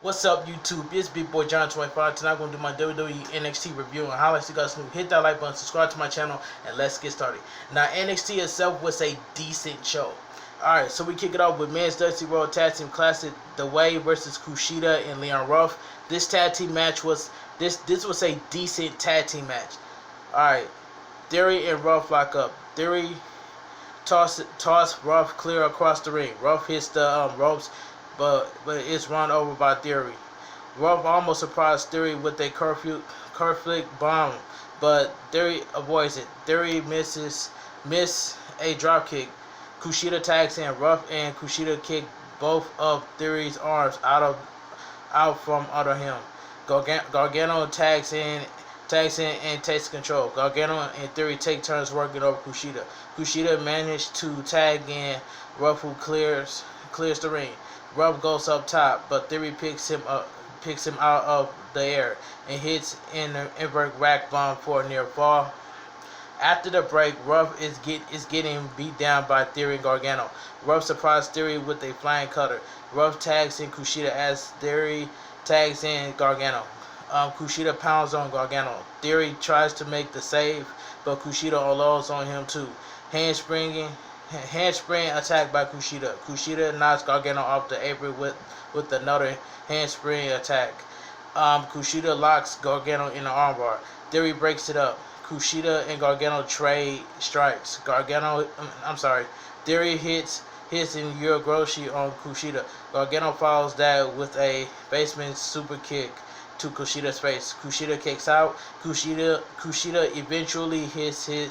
What's up, YouTube? It's Big Boy John 25. Tonight I'm going to do my WWE NXT review and highlights. You guys new. Hit that like button, subscribe to my channel, and let's get started. Now, NXT itself was a decent show. Alright, so we kick it off with Men's Dusty World Tag Team Classic, The Way versus Kushida and Leon Ruff. This tag team match was this was a decent tag team match. Alright, Theory and Ruff lock up. Theory toss Ruff clear across the ring. Ruff hits the ropes, but it's run over by Theory. Ruff almost surprised Theory with a curve bomb, but Theory avoids it. Theory miss a drop kick. Kushida tags in. Ruff and Kushida kick both of Theory's arms out from under him. Gargano tags in and takes control. Gargano and Theory take turns working over Kushida. Kushida managed to tag in Ruff, who clears the ring. Ruff goes up top, but Theory picks him out of the air and hits an invert rack bomb for a near fall. After the break, Ruff is getting beat down by Theory and Gargano. Ruff surprised Theory with a flying cutter. Ruff tags in Kushida as Theory tags in Gargano. Kushida pounds on Gargano. Theory tries to make the save, but Kushida unloads on him too. Handspring attack by Kushida. Kushida knocks Gargano off the apron with another handspring attack. Kushida locks Gargano in the armbar. Theory breaks it up. Kushida and Gargano trade strikes. Theory hits in Urogoshi on Kushida. Gargano follows that with a basement super kick to Kushida's face. Kushida kicks out. Kushida eventually hits a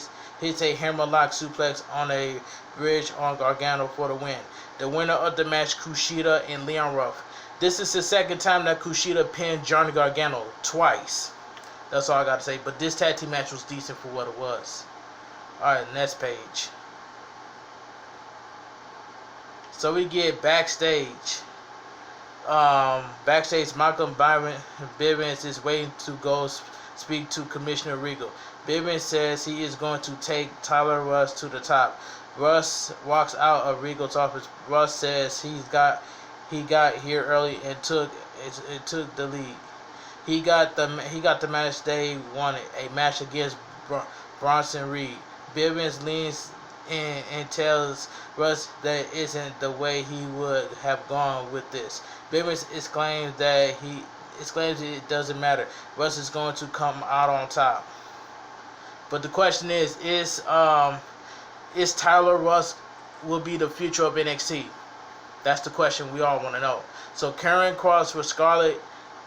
hammerlock suplex on a bridge on Gargano for the win. The winner of the match, Kushida and Leon Ruff. This is the second time that Kushida pinned Johnny Gargano, twice. That's all I got to say. But this tag team match was decent for what it was. Alright, next page. So we get backstage. Backstage, Malcolm Bivens is waiting to go speak to Commissioner Regal. Bivens says he is going to take Tyler Russ to the top. Russ walks out of Regal's office. Russ says he got here early and took the lead. He got the match they wanted, a match against Bronson Reed. Bivens leans in and tells Russ that isn't the way he would have gone with this. Bivens exclaims it doesn't matter. Russ is going to come out on top. But the question is Tyler Russ will be the future of NXT? That's the question we all want to know. So Karen Cross for Scarlett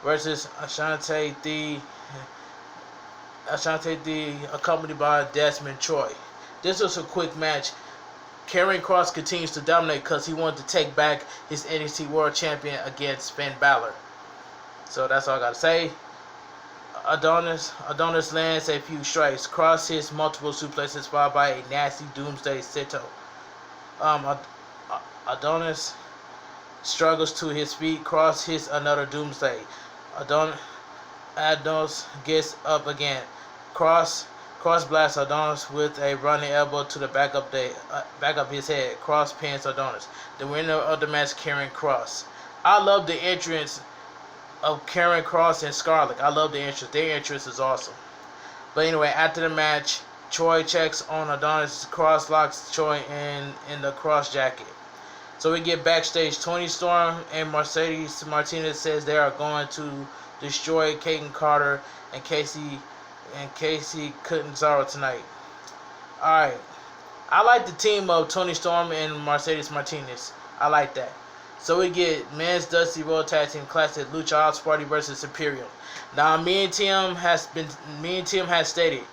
versus Ashante Thee, accompanied by Desmond Troy. This was a quick match. Karen Cross continues to dominate because he wanted to take back his NXT World Champion against Finn Balor. So that's all I got to say. Adonis lands a few strikes. Cross hits multiple suplexes followed by a nasty Doomsday Cito. Adonis struggles to his feet. Cross hits another Doomsday. Adonis gets up again. Cross blasts Adonis with a running elbow to the back of his head. Cross pins Adonis. The winner of the match, Karen Cross. I love the entrance of Karen Cross and Scarlett. I love the entrance. Their entrance is awesome. But anyway, after the match, Troy checks on Adonis. Cross locks Troy in the cross jacket. So we get backstage. Toni Storm and Mercedes Martinez says they are going to destroy Kaden Carter and Kacy Catanzaro tonight. Alright. I like the team of Toni Storm and Mercedes Martinez. I like that. So we get Men's Dusty World Tag Team Classic, Lucha House Party versus Imperium. Now me and Tim has stated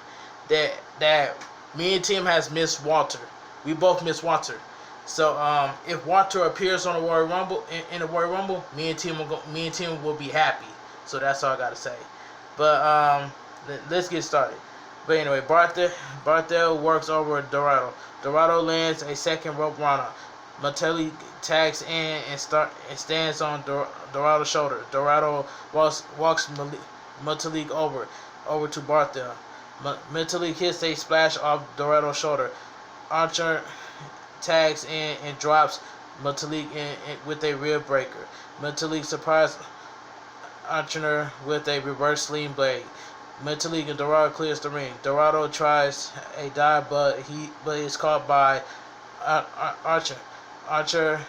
that me and Tim has missed Walter. We both miss Walter. So if Walter appears on the Royal Rumble in the Royal Rumble, me and Tim will be happy. So that's all I gotta say. But let's get started. But anyway, Barthel works over Dorado. Dorado lands a second rope runner. Mattelli tags in and stands on Dorado's shoulder. Dorado walks Mattelli over to Barthel. Mattelli hits a splash off Dorado's shoulder. Archer tags in and drops Mattelli with a rib breaker. Mattelli Archer with a reverse sling blade. Mentally, Dorado clears the ring. Dorado tries a dive, but is caught by Archer. Archer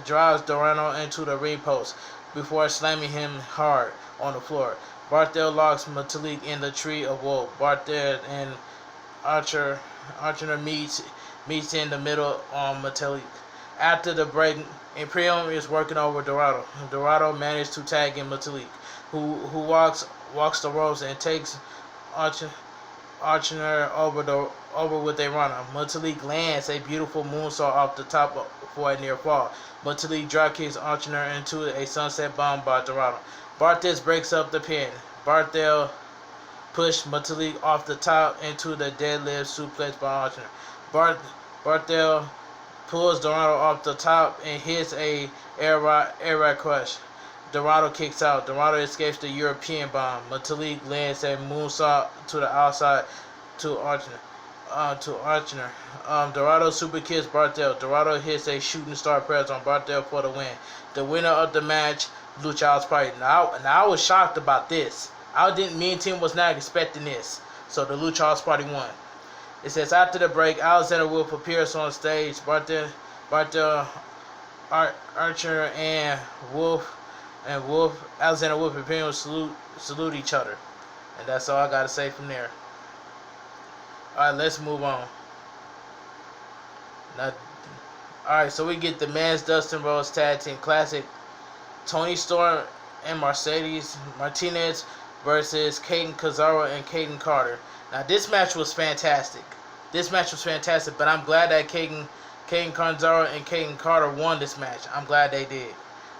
drives Dorado into the ring post before slamming him hard on the floor. Barthel locks Metalik in the tree of woe. Barthel and Archer meets in the middle on Metalik. After the break, Imperium is working over Dorado. Dorado managed to tag in Metalik, who walks the ropes and takes Archer over with a runner. Metalik lands a beautiful moonsault off the top for a near fall. Metalik dropkicks Archer into a sunset bomb by Dorado. Barthel breaks up the pin. Barthel pushed Metalik off the top into the deadlift suplex by Archer. Barthel pulls Dorado off the top and hits a air raid crush. Dorado kicks out. Dorado escapes the European bomb. Metalik lands a moonsault to the outside to Archer. Dorado super kicks Barthel. Dorado hits a shooting star press on Barthel for the win. The winner of the match, Lucha House Party. Now I was shocked about this. Me and Tim was not expecting this. So the Lucha House Party won. It says after the break, Alexander Wolf appears on stage. Barthel, Archer, and Alexander Wolf appear to salute each other. And that's all I gotta say from there. Alright, let's move on. Alright, so we get the Men's Dustin Rhodes Tag Team Classic. Toni Storm and Mercedes Martinez versus Kacy Catanzaro and Kayden Carter. Now this match was fantastic. But I'm glad that Kacy Catanzaro and Kayden Carter won this match. I'm glad they did.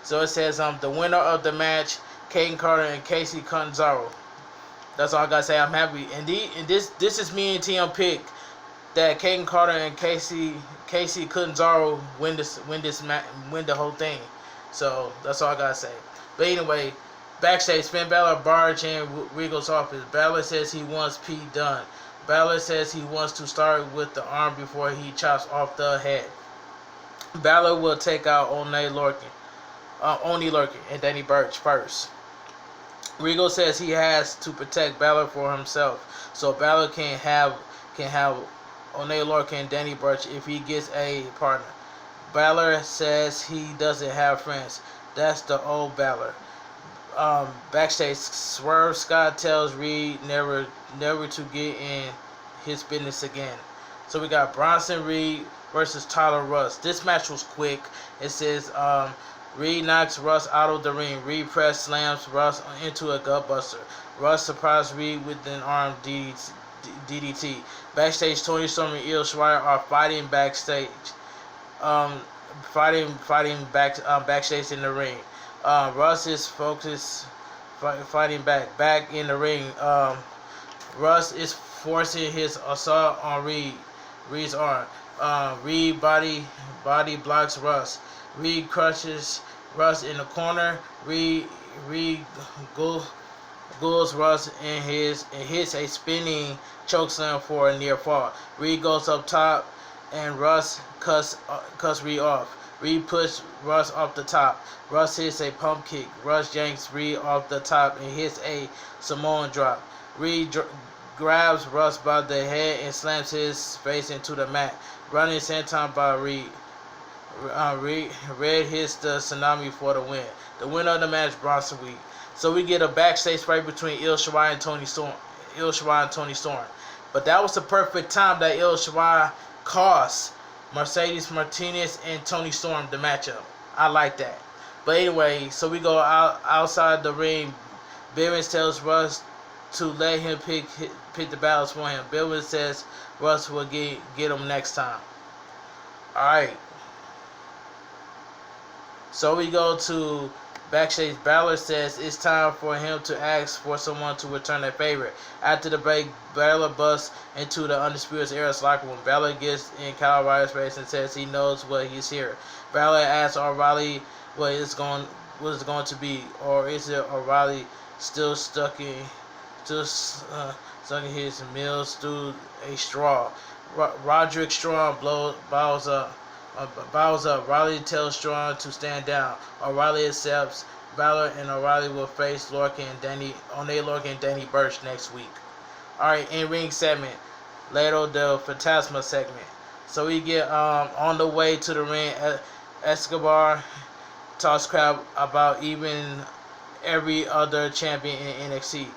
So it says the winner of the match, Kayden Carter and Kacy Catanzaro. That's all I gotta say. I'm happy. And this is me and Tim pick that Kayden Carter and Kacy Catanzaro win the whole thing. So that's all I gotta say. But anyway, backstage, Finn Balor barge in Regal's office. Balor says he wants Pete Dunne. Balor says he wants to start with the arm before he chops off the head. Balor will take out Oney Lorcan, and Danny Burch first. Regal says he has to protect Balor for himself, so Balor can have Oney Lorcan and Danny Burch if he gets a partner. Balor says he doesn't have friends. That's the old Balor. Backstage, Swerve Scott tells Reed never to get in his business again. So we got Bronson Reed versus Tyler Rust. This match was quick. It says Reed knocks Rust out of the ring. Reed press slams Rust into a gutbuster. Rust surprised Reed with an arm DDT. Backstage, Toni Storm and Io Shirai are fighting backstage. Backstage in the ring. Russ is focused, fighting back in the ring. Russ is forcing his assault on Reed's arm. Reed body blocks Russ. Reed crushes Russ in the corner. Reed goes Russ and hits a spinning chokeslam for a near fall. Reed goes up top and Russ cuts Reed off. Reed pushes Russ off the top. Russ hits a pump kick. Russ yanks Reed off the top and hits a Samoan drop. Reed grabs Russ by the head and slams his face into the mat. Running senton by Reed. Red hits the tsunami for the win. The winner of the match, Bronson Reed. So we get a backstage fight between Io Shirai and Toni Storm. But that was the perfect time that Io Shirai cost Mercedes Martinez and Toni Storm the matchup. I like that. But anyway, so we go outside the ring. Bivens tells Russ to let him pick the battles for him. Bivens says Russ will get him next time. Alright. So we go to backstage. Balor says it's time for him to ask for someone to return a favor. After the break, Balor busts into the Undisputed Era's locker room. Balor gets in Kyle O'Reilly's face and says he knows what he's here. Balor asks O'Reilly what it's going to be, or is it O'Reilly still stuck in his meals through a straw? Roderick Strong bows up. Riley tells Strong to stand down. O'Reilly accepts. Balor and O'Reilly will face Lorcan and Danny Burch next week. Alright, in ring segment, Legado del Fantasma segment. So we get on the way to the ring, Escobar talks crap about even every other champion in NXT,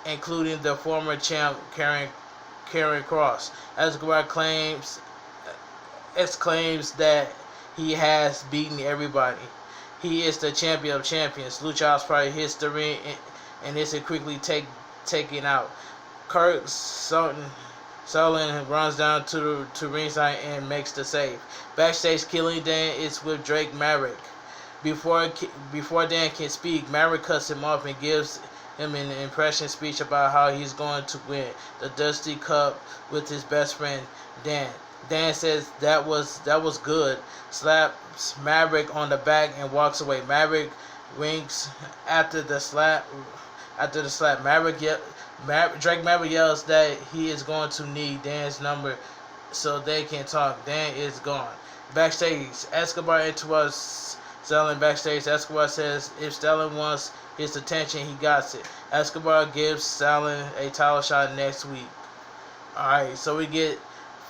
including the former champ Karen Cross. Escobar exclaims that he has beaten everybody. He is the champion of champions. Lucha House Party hits the ring and is quickly taken out. Kirk Sutton runs down to ringside and makes the save. Backstage, Killing Dan is with Drake Maverick. Before Dan can speak, Maverick cuts him off and gives him an impression speech about how he's going to win the Dusty Cup with his best friend Dan. Dan says that was good, slaps Maverick on the back and walks away. Maverick winks after the slap. Drake Maverick yells that he is going to need Dan's number so they can talk. Dan is gone. Backstage, Escobar interrupts Stellan backstage. Escobar says if Stellan wants his attention, he got it. Escobar gives Stellan a title shot next week. Alright, so we get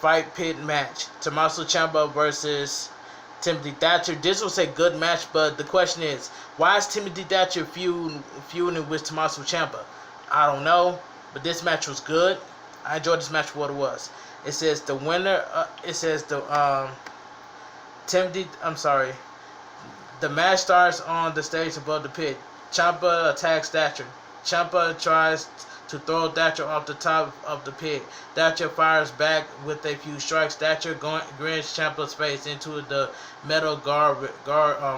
Fight Pit match. Tommaso Ciampa versus Timothy Thatcher. This was a good match, but the question is, why is Timothy Thatcher feuding with Tommaso Ciampa? I don't know, but this match was good. I enjoyed this match for what it was. It says the winner. The match starts on the stage above the pit. Ciampa attacks Thatcher. Ciampa tries to throw Thatcher off the top of the pit. Thatcher fires back with a few strikes. Thatcher grins Ciampa's face into the metal guard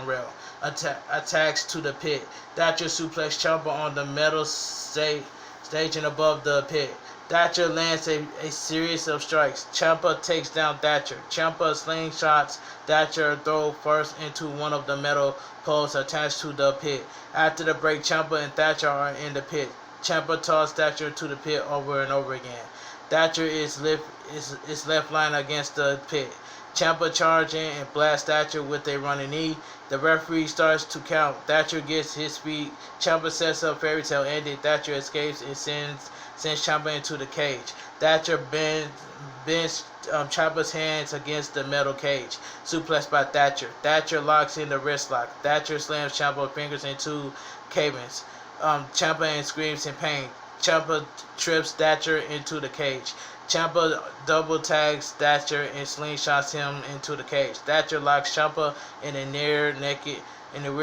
rail. Attacks to the pit. Thatcher suplexes Ciampa on the metal staging above the pit. Thatcher lands a series of strikes. Ciampa takes down Thatcher. Ciampa slingshots Thatcher, throw first into one of the metal poles attached to the pit. After the break, Ciampa and Thatcher are in the pit. Ciampa tosses Thatcher to the pit over and over again. Thatcher is left lying against the pit. Ciampa charges in and blasts Thatcher with a running knee. The referee starts to count. Thatcher gets his feet. Ciampa sets up fairy tale ending. Thatcher escapes and sends Ciampa into the cage. Thatcher bends Ciampa's hands against the metal cage. Suplex by Thatcher. Thatcher locks in the wrist lock. Thatcher slams Ciampa's fingers into cabins. Ciampa screams in pain. Ciampa trips Thatcher into the cage. Ciampa double tags Thatcher and slingshots him into the cage. Thatcher locks Ciampa in a rear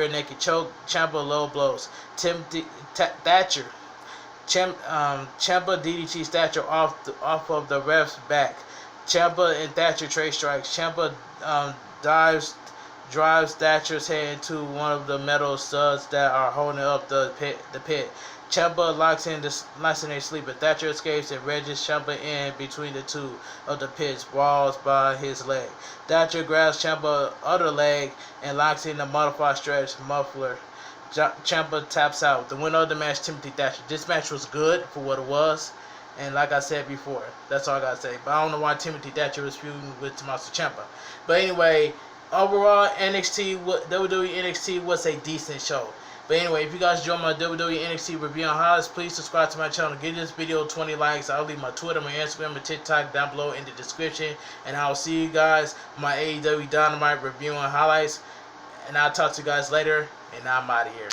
naked choke. Ciampa low blows. Ciampa DDTs Thatcher off of the ref's back. Ciampa and Thatcher trade strikes. Ciampa drives Thatcher's head into one of the metal studs that are holding up the pit. Ciampa locks in a sleeper. Thatcher escapes and wedges Ciampa in between the two of the pit's walls by his leg. Thatcher grabs Ciampa's other leg and locks in the modified stretch muffler. Ciampa taps out. The winner of the match, Timothy Thatcher. This match was good for what it was, and like I said before, that's all I gotta say. But I don't know why Timothy Thatcher was feuding with Tommaso Ciampa. But anyway, overall, WWE NXT was a decent show. But anyway, if you guys enjoy my WWE NXT review on highlights, please subscribe to my channel. Give this video 20 likes. I'll leave my Twitter, my Instagram, and TikTok down below in the description. And I'll see you guys on my AEW Dynamite review on highlights. And I'll talk to you guys later. And I'm out of here.